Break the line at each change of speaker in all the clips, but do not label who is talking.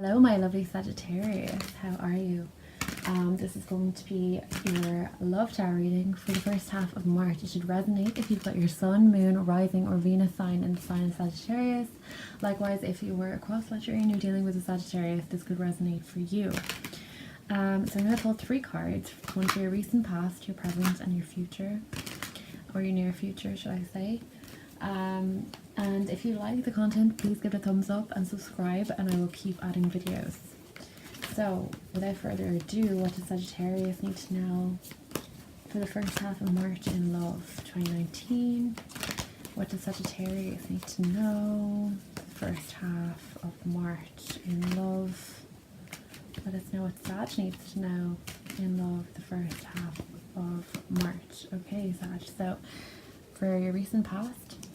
Hello my lovely Sagittarius, how are you? This is going to be your love tarot reading for the first half of March. It should resonate if you've got your Sun, Moon, Rising or Venus sign in the sign of Sagittarius. Likewise, if you were a cross-watcher and you're dealing with a Sagittarius, this could resonate for you. So I'm going to pull 3 cards, one for your recent past, your present and your future, or your near future should I say. And if you like the content, please give it a thumbs up and subscribe, and I will keep adding videos. So without further ado, what does Sagittarius need to know for the first half of March in love 2019? What does Sagittarius need to know the first half of March in love? Let us know what Sag needs to know in love the first half of March. Okay, Sag, so for your recent past,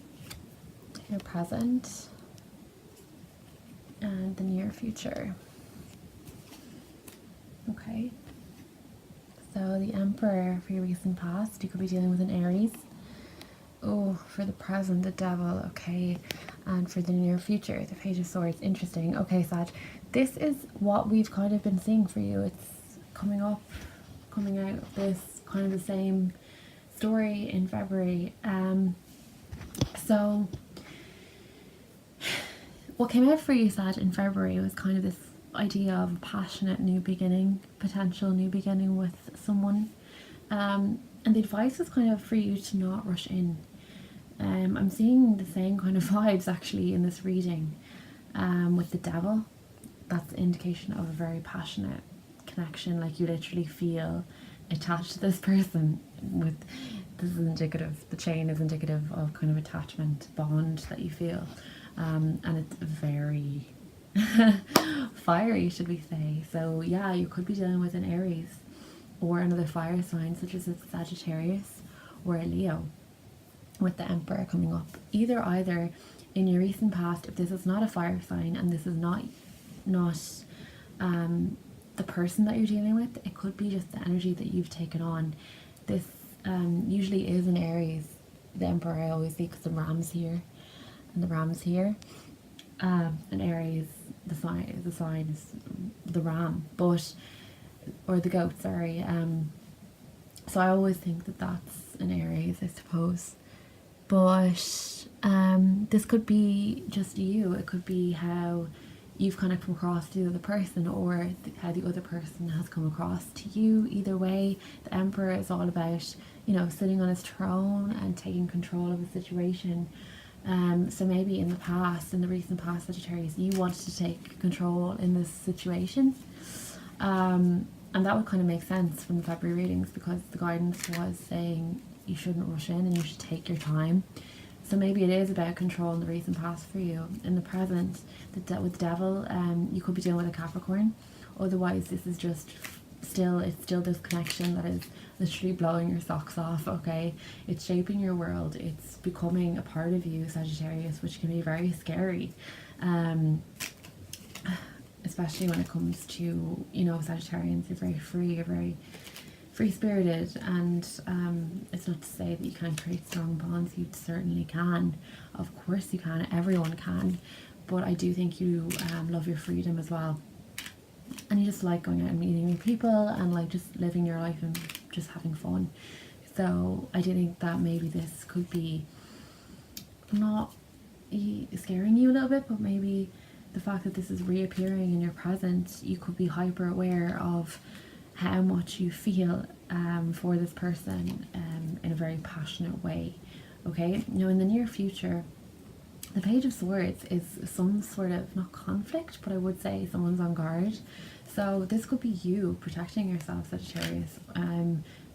your present, and the near future. Okay, so the Emperor for your recent past, you could be dealing with an Aries. Oh, for the present, the Devil. Okay, and for the near future, the Page of Swords. Interesting. Okay, Sag, this is what we've kind of been seeing for you. It's coming out this kind of the same story in February. So what came out for you, Sag, in February was kind of this idea of a passionate new beginning, potential new beginning with someone. And the advice was kind of for you to not rush in. I'm seeing the same kind of vibes actually in this reading with the Devil. That's an indication of a very passionate connection, like you literally feel attached to this person. This is indicative, the chain is indicative of kind of attachment, bond that you feel. And it's very fiery, should we say. So yeah, you could be dealing with an Aries or another fire sign such as a Sagittarius or a Leo with the Emperor coming up. Either in your recent past, if this is not a fire sign and this is not the person that you're dealing with, it could be just the energy that you've taken on. This usually is an Aries, the Emperor, I always say, because the Ram's here and the Ram's here. An Aries, the sign is the Ram, or the goat, sorry. So I always think that that's an Aries, I suppose. But this could be just you. It could be how you've kind of come across to the other person, or how the other person has come across to you. Either way, the Emperor is all about, you know, sitting on his throne and taking control of a situation. So maybe in the recent past, Sagittarius, you wanted to take control in this situation. And that would kind of make sense from the February readings, because the guidance was saying you shouldn't rush in and you should take your time. So maybe it is about control in the recent past for you. In the present, with the Devil, you could be dealing with a Capricorn. Otherwise, this is just still this connection that is literally blowing your socks off. Okay, it's shaping your world, it's becoming a part of you, Sagittarius, which can be very scary, especially when it comes to, you know, Sagittarians. You're very free, you're very free-spirited, and it's not to say that you can't create strong bonds. You certainly can, of course you can, everyone can, but I do think you love your freedom as well. And you just like going out and meeting new people and like just living your life and just having fun. So I do think that maybe this could be not scaring you a little bit, but maybe the fact that this is reappearing in your present, you could be hyper aware of how much you feel for this person in a very passionate way. Okay, now in the near future, the Page of Swords is some sort of, not conflict, but I would say someone's on guard. So this could be you protecting yourself, Sagittarius,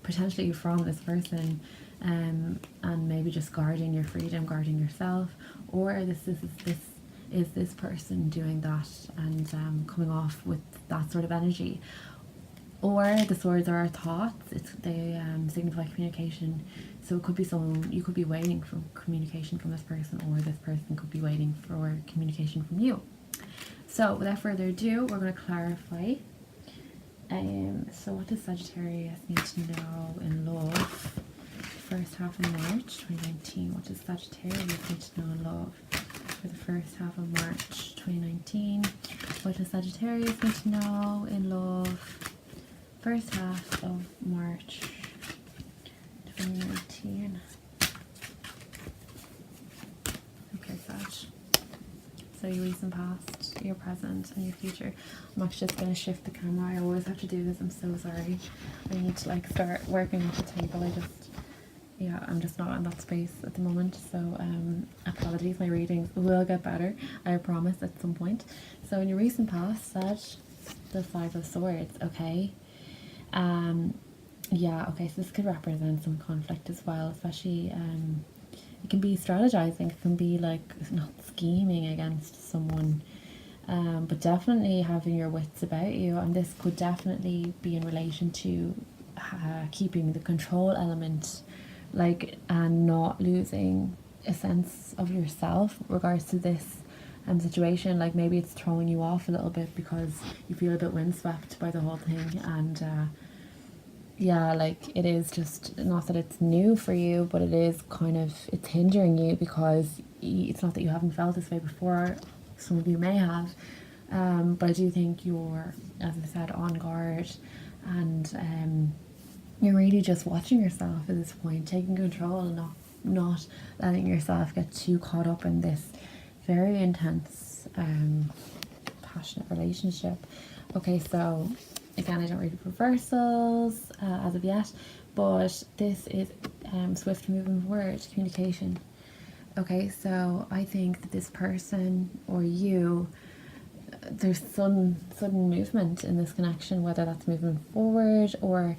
potentially from this person, and maybe just guarding your freedom, guarding yourself, or this is this person doing that and coming off with that sort of energy. Or the swords are our thoughts. They signify communication. So it could be someone, you could be waiting for communication from this person, or this person could be waiting for communication from you. So without further ado, we're going to clarify. So what does Sagittarius need to know in love? First half of March 2019. What does Sagittarius need to know in love? for the first half of March 2019. What does Sagittarius need to know in love? First half of March 2019. Okay, Sag. So your recent past, your present, and your future. I'm actually just going to shift the camera. I always have to do this. I'm so sorry. I need to like start working at the table. I'm just not in that space at the moment. So apologies. My readings will get better. I promise at some point. So in your recent past, Sag, the Five of Swords. Okay. Yeah. Okay. So this could represent some conflict as well, especially. It can be strategizing, it can be like not scheming against someone, but definitely having your wits about you. And this could definitely be in relation to keeping the control element, like, and not losing a sense of yourself with regards to this situation. Like maybe it's throwing you off a little bit because you feel a bit windswept by the whole thing. And yeah, like it is just not that it's new for you, but it is kind of, it's hindering you because it's not that you haven't felt this way before. Some of you may have, but I do think you're, as I said, on guard, and you're really just watching yourself at this point, taking control and not letting yourself get too caught up in this very intense, passionate relationship. Okay, so again, I don't read reversals as of yet, but this is swift moving forward, communication. Okay, so I think that this person or you, there's sudden movement in this connection, whether that's moving forward or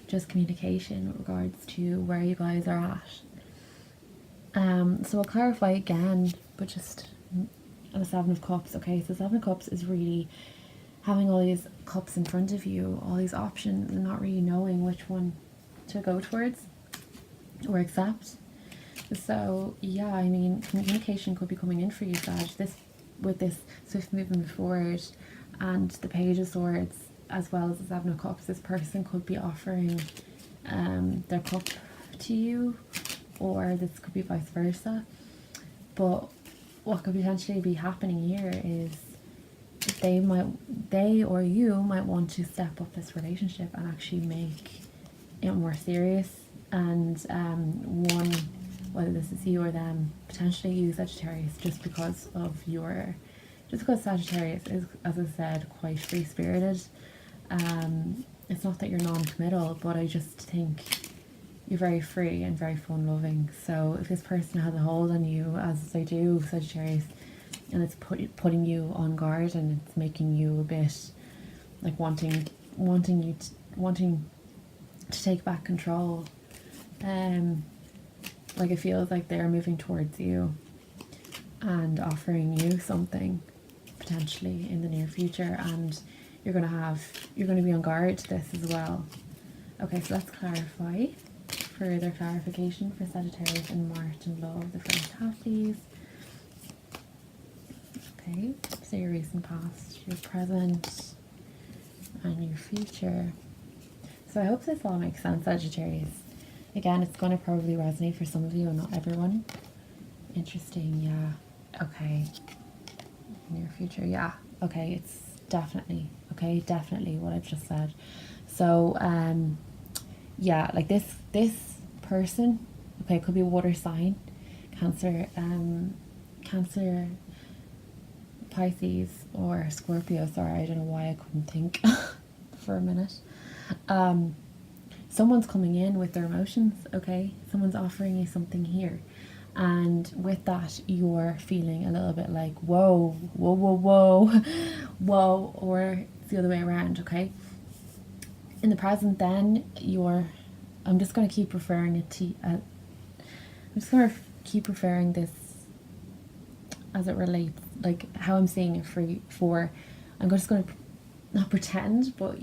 just communication with regards to where you guys are at. So I'll clarify again, but just on the Seven of Cups. Okay, so Seven of Cups is really having all these cups in front of you, all these options, and not really knowing which one to go towards or accept. So yeah, I mean, communication could be coming in for you, Sag. With this swift movement forward and the Page of Swords, as well as the Seven of Cups, this person could be offering their cup to you, or this could be vice versa. But what could potentially be happening here is they or you might want to step up this relationship and actually make it more serious. And one, whether this is you or them, potentially you, Sagittarius, just because Sagittarius is, as I said, quite free spirited. It's not that you're non-committal, but I just think you're very free and very fun loving. So if this person has a hold on you, as they do, Sagittarius, and it's putting you on guard, and it's making you a bit like wanting to take back control. Like it feels like they're moving towards you and offering you something potentially in the near future, and you're gonna be on guard to this as well. Okay, so let's clarify. Further clarification for Sagittarius and March in love, the first half, please. Okay, so your recent past, your present, and your future. So I hope this all makes sense, Sagittarius. Again, it's going to probably resonate for some of you and not everyone. Interesting, yeah. Okay. In your future, yeah. Okay, it's definitely what I've just said. So, yeah, like this person, okay, it could be a water sign, Cancer, Pisces, or Scorpio. Sorry, I don't know why I couldn't think for a minute. Someone's coming in with their emotions, okay? Someone's offering you something here. And with that, you're feeling a little bit like, whoa, or it's the other way around, okay? In the present, then, I'm just going to keep referring it to, I'm just going to keep referring this as it relates, like how I'm seeing it I'm just going to not pretend, but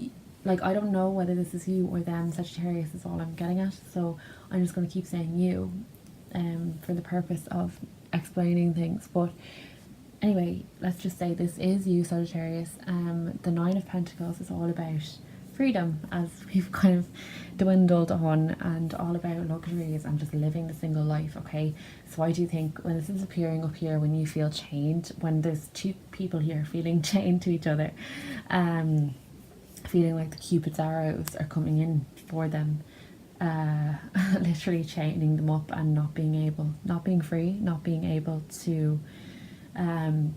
like I don't know whether this is you or them. Sagittarius is all I'm getting at, so I'm just going to keep saying you for the purpose of explaining things. But anyway, let's just say this is you, Sagittarius. The Nine of Pentacles is all about freedom, as we've kind of dwindled on, and all about luxuries and just living the single life, okay? So I do think when this is appearing up here, when you feel chained, when there's two people here feeling chained to each other, feeling like the Cupid's arrows are coming in for them, literally chaining them up and not being free, not being able to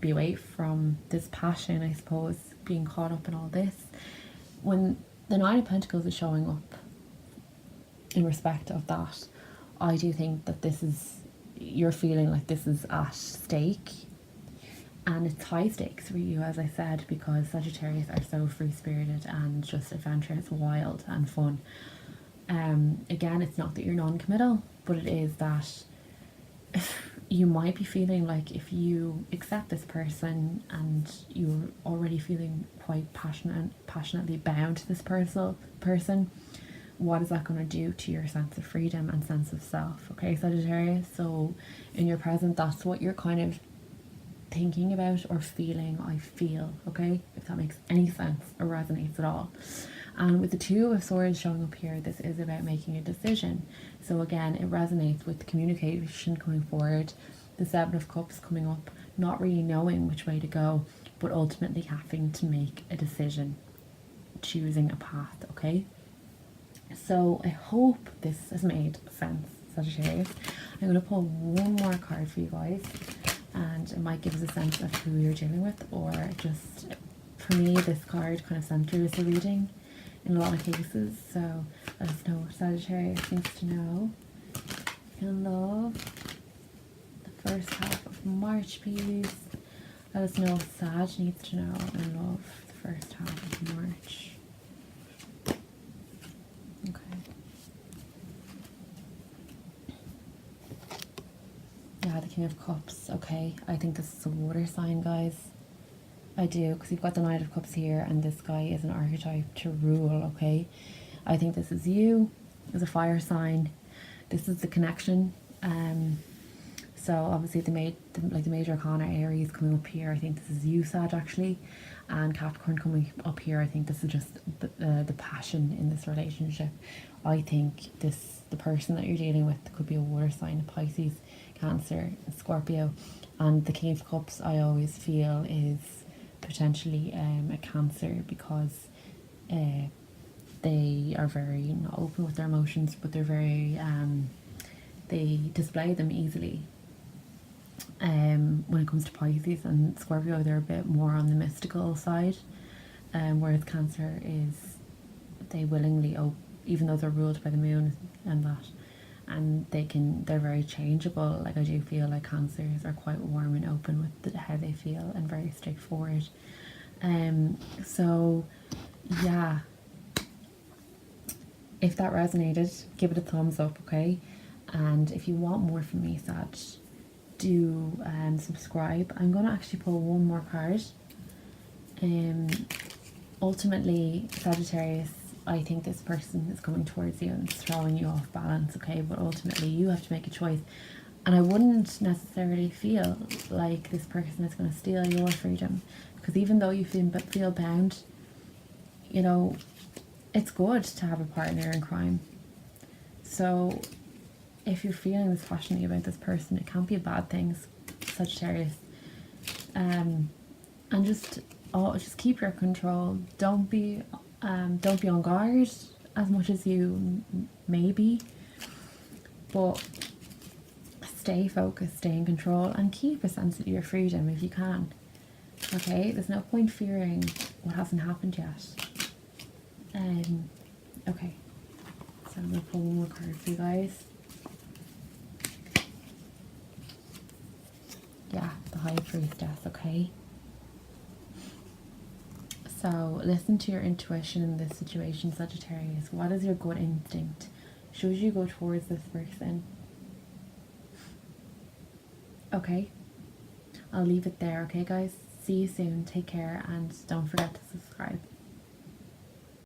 be away from this passion, I suppose, being caught up in all this. When the Nine of Pentacles is showing up in respect of that, I do think that you're feeling like this is at stake, and it's high stakes for you, as I said, because Sagittarius are so free-spirited and just adventurous, wild and fun. Again, it's not that you're non-committal, but it is that you might be feeling like if you accept this person and you're already feeling quite passionately bound to this person, what is that going to do to your sense of freedom and sense of self? Okay, Sagittarius, so in your present, that's what you're kind of thinking about or feeling, I feel, okay? If that makes any sense or resonates at all. And with the Two of Swords showing up here, this is about making a decision. So again, it resonates with the communication coming forward, the Seven of Cups coming up, not really knowing which way to go, but ultimately having to make a decision, choosing a path, okay? So I hope this has made sense, Sagittarius. I'm going to pull one more card for you guys, and it might give us a sense of who you're dealing with, or just, for me, this card kind of centers the reading in a lot of cases. So let us know what Sagittarius needs to know in love. The first half of March, please. Let us know what Sag needs to know in love. The first half of March. Okay. Yeah, the King of Cups. Okay, I think this is a water sign, guys. I do, because you've got the Knight of Cups here, and this guy is an archetype to rule, okay? I think this is you, as a fire sign. This is the connection. So obviously the major arcana Aries coming up here, I think this is you, Sag, actually. And Capricorn coming up here, I think this is just the passion in this relationship. I think the person that you're dealing with could be a water sign, a Pisces, Cancer, Scorpio. And the King of Cups, I always feel, is potentially a Cancer, because they are very not open with their emotions, but they're very they display them easily. When it comes to Pisces and Scorpio, they're a bit more on the mystical side, whereas Cancer is, they willingly, even though they're ruled by the moon and that, and they're very changeable. Like, I do feel like Cancers are quite warm and open with how they feel and very straightforward. So yeah, if that resonated, give it a thumbs up, okay? And if you want more from me, Sag, do subscribe. I'm going to actually pull one more card. Ultimately, Sagittarius, I think this person is coming towards you and it's throwing you off balance, okay? But ultimately, you have to make a choice. And I wouldn't necessarily feel like this person is going to steal your freedom, because even though you feel bound, you know, it's good to have a partner in crime. So if you're feeling this passionately about this person, it can't be a bad thing, Sagittarius. And just keep your control. Don't be on guard as much as you may be, but stay focused, stay in control, and keep a sense of your freedom if you can. Okay, there's no point fearing what hasn't happened yet. Okay, so I'm gonna pull one more card for you guys. Yeah, the High Priestess, okay? So listen to your intuition in this situation, Sagittarius. What is your gut instinct? Should you go towards this person? Okay, I'll leave it there, okay guys? See you soon, take care, and don't forget to subscribe.